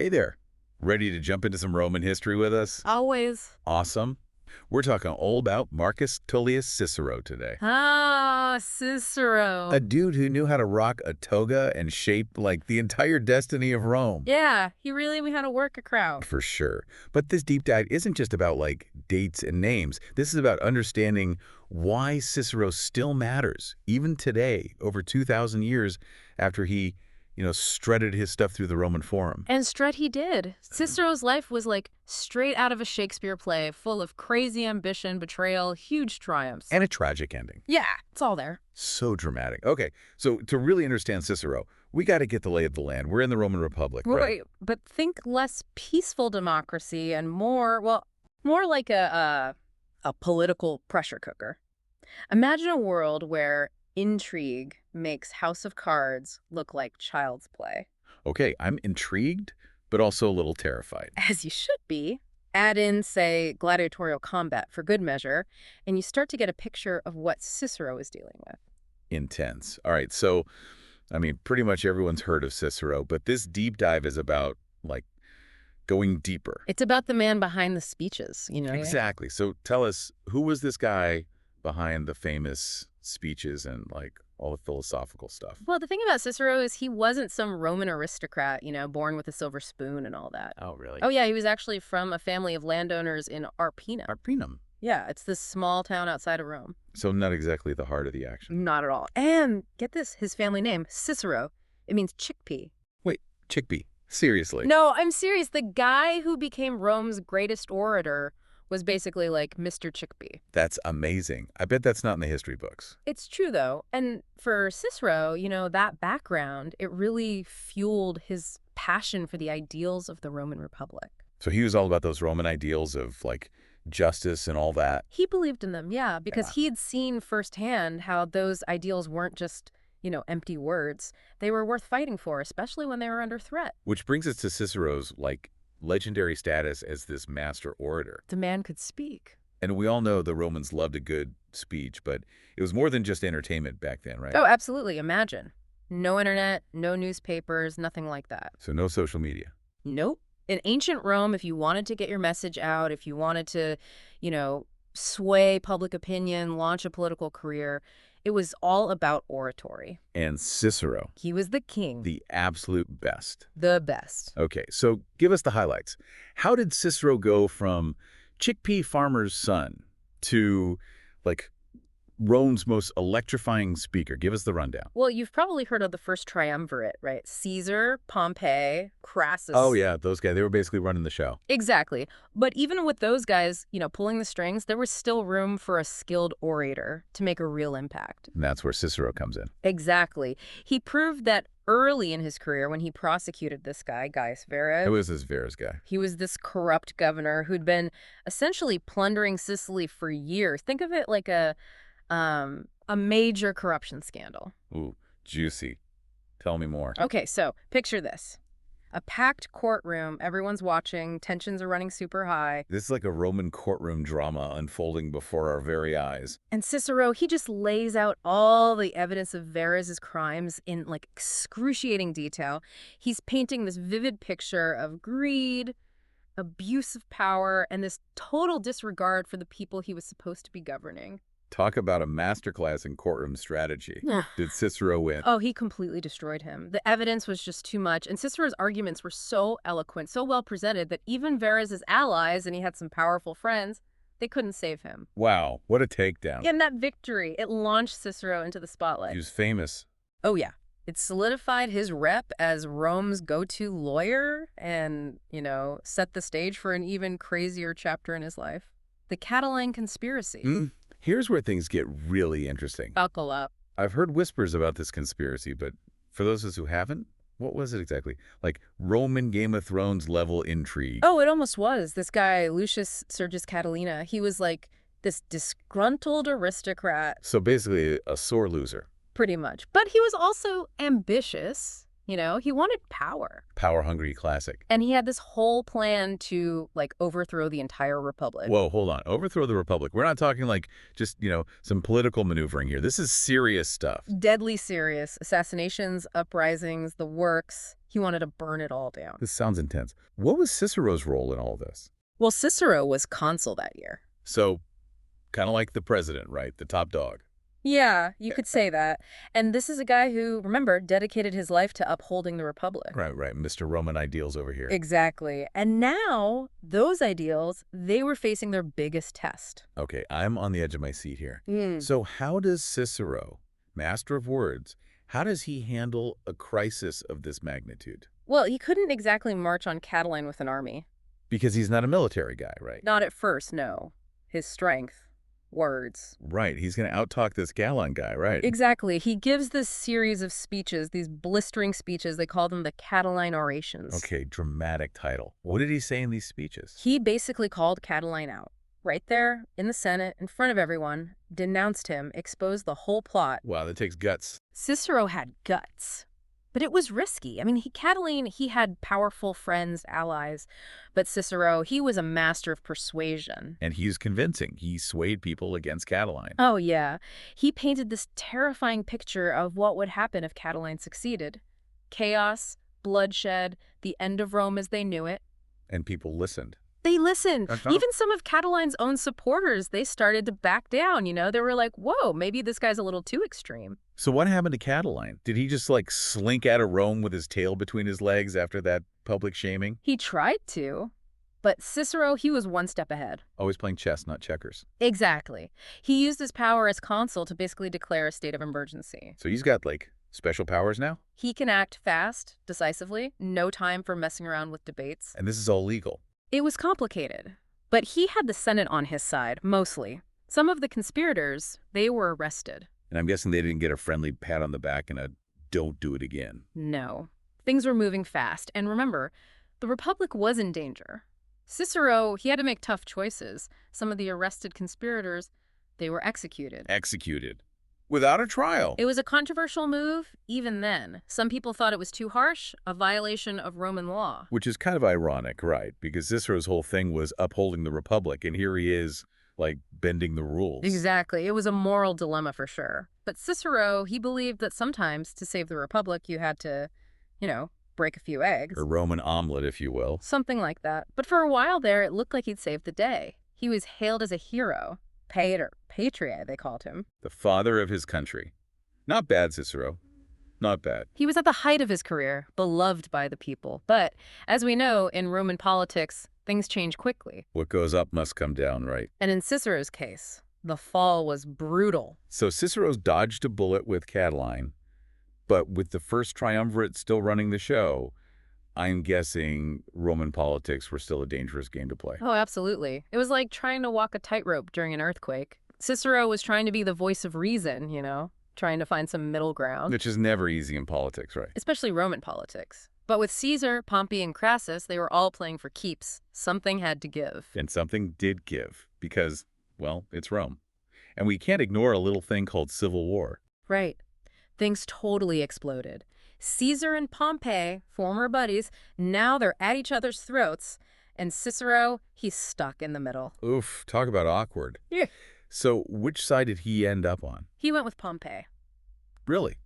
Hey there. Ready to jump into some Roman history with us? Always. Awesome. We're talking all about Marcus Tullius Cicero today. Ah, A Cicero. dude who knew how to rock a toga and shape like the entire destiny of Rome. Yeah, he really knew how to work a crowd. For sure. But this deep dive isn't just about like dates and names. This is about understanding why Cicero still matters, even today, over 2,000 years after he, strutted his stuff through the Roman Forum. And strut he did. Cicero's life was like straight out of a Shakespeare play, full of crazy ambition, betrayal, huge triumphs. And a tragic ending. Yeah, it's all there. So dramatic. Okay, so to really understand Cicero, we got to get the lay of the land. We're in the Roman Republic, right? Right, but think less peaceful democracy and more, well, more like a political pressure cooker. Imagine a world where intrigue makes House of Cards look like child's play. Okay, I'm intrigued, but also a little terrified. As you should be. Add in, say, gladiatorial combat for good measure, and you start to get a picture of what Cicero is dealing with. Intense. All right, so, pretty much everyone's heard of Cicero, but this deep dive is about, like, going deeper. It's about the man behind the speeches, you know? Exactly. So tell us, who was this guy behind the famous speeches and, like, all the philosophical stuff? Well, the thing about Cicero is he wasn't some Roman aristocrat, born with a silver spoon and all that. Oh, really? Oh, yeah, he was actually from a family of landowners in Arpina. Arpinum. Yeah, it's this small town outside of Rome. So not exactly the heart of the action. Not at all. And get this, his family name, Cicero. It means chickpea. Wait, chickpea. Seriously? No, I'm serious. The guy who became Rome's greatest orator was basically like Mr. Chickpea. That's amazing. I bet that's not in the history books. It's true, though. And for Cicero, that background, it really fueled his passion for the ideals of the Roman Republic. So he was all about those Roman ideals of, like, justice and all that. He believed in them, yeah, because Yeah. he had seen firsthand how those ideals weren't just, empty words. They were worth fighting for, especially when they were under threat. Which brings us to Cicero's, like, legendary status as this master orator. The man could speak. And we all know the Romans loved a good speech, but it was more than just entertainment back then, right? Oh, absolutely. Imagine. No internet, no newspapers, nothing like that. So no social media. Nope. In ancient Rome, if you wanted to get your message out, if you wanted to, sway public opinion, launch a political career, it was all about oratory. And Cicero, He was the king, the absolute best. the best. Okay, so give us the highlights. How did Cicero go from chickpea farmer's son to, like, Rome's most electrifying speaker? Give us the rundown. Well, you've probably heard of the first triumvirate, right? Caesar, Pompey, Crassus. Oh, yeah, those guys. They were basically running the show. Exactly. But even with those guys, pulling the strings, there was still room for a skilled orator to make a real impact. And that's where Cicero comes in. Exactly. He proved that early in his career when he prosecuted this guy, Gaius Verres. Who was this Verres guy? He was this corrupt governor who'd been essentially plundering Sicily for years. Think of it like a major corruption scandal. Ooh, juicy. Tell me more. Okay, so picture this. A packed courtroom, everyone's watching, tensions are running super high. This is like a Roman courtroom drama unfolding before our very eyes. And Cicero, he just lays out all the evidence of Verres' crimes in like excruciating detail. He's painting this vivid picture of greed, abuse of power, and this total disregard for the people he was supposed to be governing. Talk about a masterclass in courtroom strategy. Did Cicero win? Oh, he completely destroyed him. The evidence was just too much, and Cicero's arguments were so eloquent, so well presented, that even Verres' allies, and he had some powerful friends, they couldn't save him. Wow, what a takedown. And that victory, it launched Cicero into the spotlight. He was famous. Oh, yeah. It solidified his rep as Rome's go-to lawyer and, set the stage for an even crazier chapter in his life. The Catalan conspiracy. Here's where things get really interesting. Buckle up. I've heard whispers about this conspiracy, but for those of us who haven't, what was it exactly? Like Roman Game of Thrones level intrigue. Oh, it almost was. This guy, Lucius Sergius Catalina, he was like this disgruntled aristocrat. So basically a sore loser. Pretty much. But he was also ambitious. He wanted power. Power-hungry classic. And he had this whole plan to, overthrow the entire republic. Whoa, hold on. Overthrow the republic. We're not talking like just, some political maneuvering here. This is serious stuff. Deadly serious. Assassinations, uprisings, the works. He wanted to burn it all down. This sounds intense. What was Cicero's role in all this? Well, Cicero was consul that year. So, kind of like the president, right? The top dog. Yeah, you could say that. And this is a guy who, remember, dedicated his life to upholding the Republic. Right, right. Mr. Roman ideals over here. Exactly. And now, those ideals, they were facing their biggest test. Okay, I'm on the edge of my seat here. Mm. So how does Cicero, master of words, how does he handle a crisis of this magnitude? Well, he couldn't exactly march on Catiline with an army. Because he's not a military guy, right? Not at first, no. His strength. Words. Right, he's going to outtalk this Gallon guy, right? Exactly. He gives this series of speeches, these blistering speeches. They call them the Catiline orations. Okay, dramatic title. What did he say in these speeches? He basically called Catiline out. Right there, in the Senate, in front of everyone, denounced him, exposed the whole plot. Wow, that takes guts. Cicero had guts. But it was risky. I mean, Catiline, he had powerful friends, allies. But Cicero, he was a master of persuasion. And he's convincing. He swayed people against Catiline. Oh, yeah. He painted this terrifying picture of what would happen if Catiline succeeded. Chaos, bloodshed, the end of Rome as they knew it. And people listened. They listened. Uh-huh. Even some of Catiline's own supporters, they started to back down, you know? They were like, whoa, maybe this guy's a little too extreme. So what happened to Catiline? Did he just, like, slink out of Rome with his tail between his legs after that public shaming? He tried to, but Cicero, he was one step ahead. Always playing chess, not checkers. Exactly. He used his power as consul to basically declare a state of emergency. So he's got, like, special powers now? He can act fast, decisively, no time for messing around with debates. And this is all legal. It was complicated, but he had the Senate on his side, mostly. Some of the conspirators, they were arrested. And I'm guessing they didn't get a friendly pat on the back and a don't do it again. No. Things were moving fast, and remember, the Republic was in danger. Cicero, he had to make tough choices. Some of the arrested conspirators, they were executed. Executed. Without a trial. It was a controversial move, even then. Some people thought it was too harsh, a violation of Roman law. Which is kind of ironic, right? Because Cicero's whole thing was upholding the Republic, and here he is, like, bending the rules. Exactly. It was a moral dilemma for sure. But Cicero, he believed that sometimes to save the Republic, you had to, you know, break a few eggs. A Roman omelet, if you will. Something like that. But for a while there, it looked like he'd saved the day. He was hailed as a hero. Patriot, they called him. The father of his country. Not bad, Cicero. Not bad. He was at the height of his career, beloved by the people. But, as we know, in Roman politics, things change quickly. What goes up must come down, right? And in Cicero's case, the fall was brutal. So Cicero's dodged a bullet with Catiline, but with the first triumvirate still running the show, I'm guessing Roman politics were still a dangerous game to play. Oh, absolutely. It was like trying to walk a tightrope during an earthquake. Cicero was trying to be the voice of reason, you know, trying to find some middle ground. Which is never easy in politics, right? Especially Roman politics. But with Caesar, Pompey, and Crassus, they were all playing for keeps. Something had to give. And something did give, because, well, it's Rome. And we can't ignore a little thing called civil war. Right. Things totally exploded. Caesar and Pompey, former buddies, now they're at each other's throats. And Cicero, he's stuck in the middle. Oof, talk about awkward. Yeah. So which side did he end up on? He went with Pompey. Really?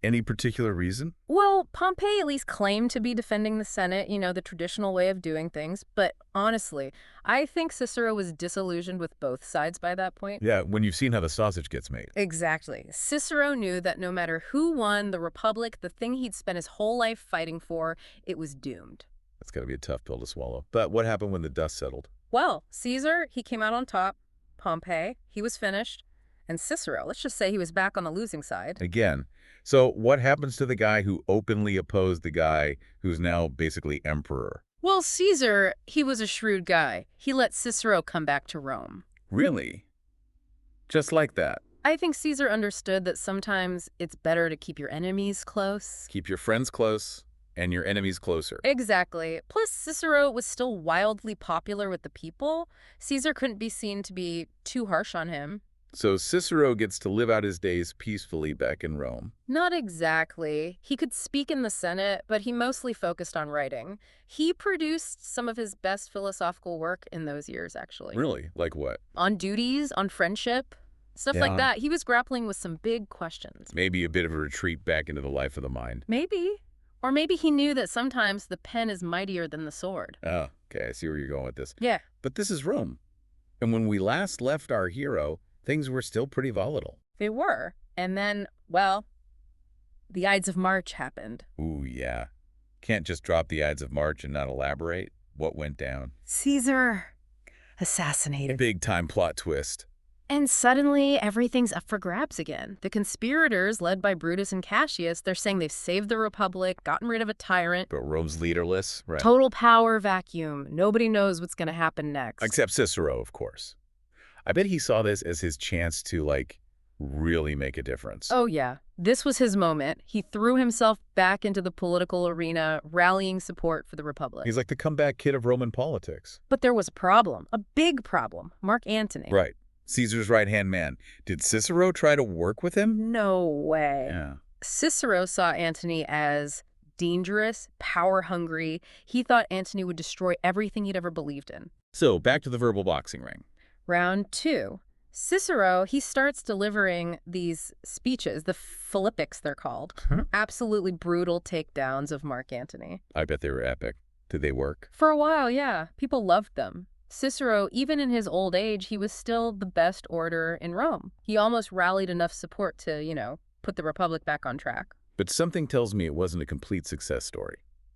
Any particular reason? Well, Pompey at least claimed to be defending the Senate, you know, the traditional way of doing things. But honestly, I think Cicero was disillusioned with both sides by that point. Yeah, when you've seen how the sausage gets made. Exactly. Cicero knew that no matter who won, the Republic, the thing he'd spent his whole life fighting for, it was doomed. That's got to be a tough pill to swallow. But what happened when the dust settled? Well, Caesar, he came out on top. Pompey, he was finished. And Cicero, let's just say he was back on the losing side. Again. So what happens to the guy who openly opposed the guy who's now basically emperor? Well, Caesar, he was a shrewd guy. He let Cicero come back to Rome. Really? Just like that? I think Caesar understood that sometimes it's better to keep your enemies close. Keep your friends close and your enemies closer. Exactly. Plus, Cicero was still wildly popular with the people. Caesar couldn't be seen to be too harsh on him. So Cicero gets to live out his days peacefully back in Rome. Not exactly. He could speak in the Senate, but he mostly focused on writing. He produced some of his best philosophical work in those years, actually. Really? Like what? On duties, on friendship, stuff like that. He was grappling with some big questions. Maybe a bit of a retreat back into the life of the mind. Maybe. Or maybe he knew that sometimes the pen is mightier than the sword. Oh, okay, I see where you're going with this. Yeah, But this is Rome. And when we last left our hero, things were still pretty volatile. they were. And then, well, the Ides of March happened. Ooh, yeah. Can't just drop the Ides of March and not elaborate. What went down? Caesar assassinated. Big time plot twist. And suddenly, everything's up for grabs again. The conspirators, led by Brutus and Cassius, they're saying they've saved the Republic, gotten rid of a tyrant. But Rome's leaderless, right? Total power vacuum. Nobody knows what's going to happen next. Except Cicero, of course. I bet he saw this as his chance to, like, really make a difference. Oh, yeah. This was his moment. He threw himself back into the political arena, rallying support for the Republic. He's like the comeback kid of Roman politics. But there was a problem, a big problem. Mark Antony. Right. Caesar's right-hand man. Did Cicero try to work with him? No way. Yeah. Cicero saw Antony as dangerous, power-hungry. He thought Antony would destroy everything he'd ever believed in. So, back to the verbal boxing ring. Round 2. Cicero, he starts delivering these speeches, the Philippics they're called, absolutely brutal takedowns of Mark Antony. I bet they were epic. Did they work? For a while, yeah. People loved them. Cicero, even in his old age, he was still the best orator in Rome. He almost rallied enough support to, put the Republic back on track. But something tells me it wasn't a complete success story.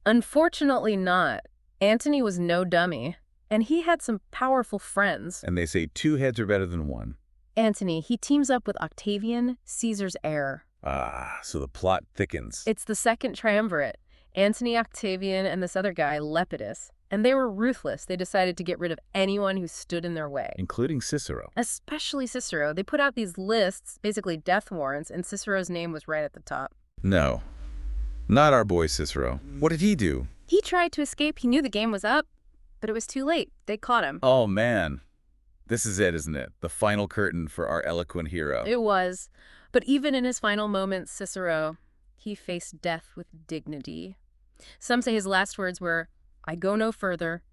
Unfortunately not. Antony was no dummy, and he had some powerful friends. And they say 2 heads are better than 1. Antony, he teams up with Octavian, Caesar's heir. Ah, so the plot thickens. It's the second triumvirate. Antony, Octavian, and this other guy, Lepidus. And they were ruthless. They decided to get rid of anyone who stood in their way. Including Cicero. Especially Cicero. They put out these lists, basically death warrants, and Cicero's name was right at the top. No. Not our boy Cicero. What did he do? He tried to escape. He knew the game was up, but it was too late. They caught him. Oh, man. This is it, isn't it? The final curtain for our eloquent hero. It was. But even in his final moments, Cicero, he faced death with dignity. Some say his last words were, "I go no further.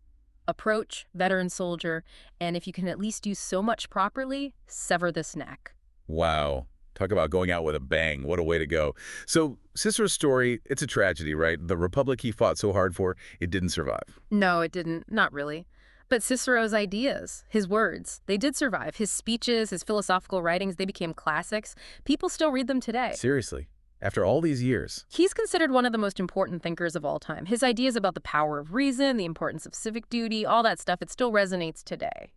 Approach, veteran soldier, and if you can at least do so much properly, sever this neck." Wow. Talk about going out with a bang. What a way to go. So Cicero's story, it's a tragedy, right? The republic he fought so hard for, it didn't survive. No, it didn't. Not really. But Cicero's ideas, his words, they did survive. His speeches, his philosophical writings, they became classics. People still read them today. Seriously. After all these years. He's considered one of the most important thinkers of all time. His ideas about the power of reason, the importance of civic duty, all that stuff, it still resonates today.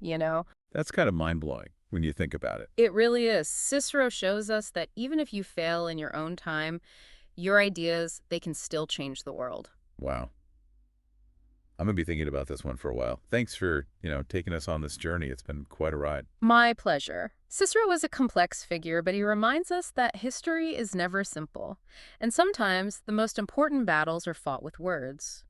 That's kind of mind-blowing when you think about it. It really is. Cicero shows us that even if you fail in your own time, your ideas, they can still change the world. Wow. I'm going to be thinking about this one for a while. Thanks for, taking us on this journey. It's been quite a ride. My pleasure. Cicero was a complex figure, but he reminds us that history is never simple. And sometimes the most important battles are fought with words.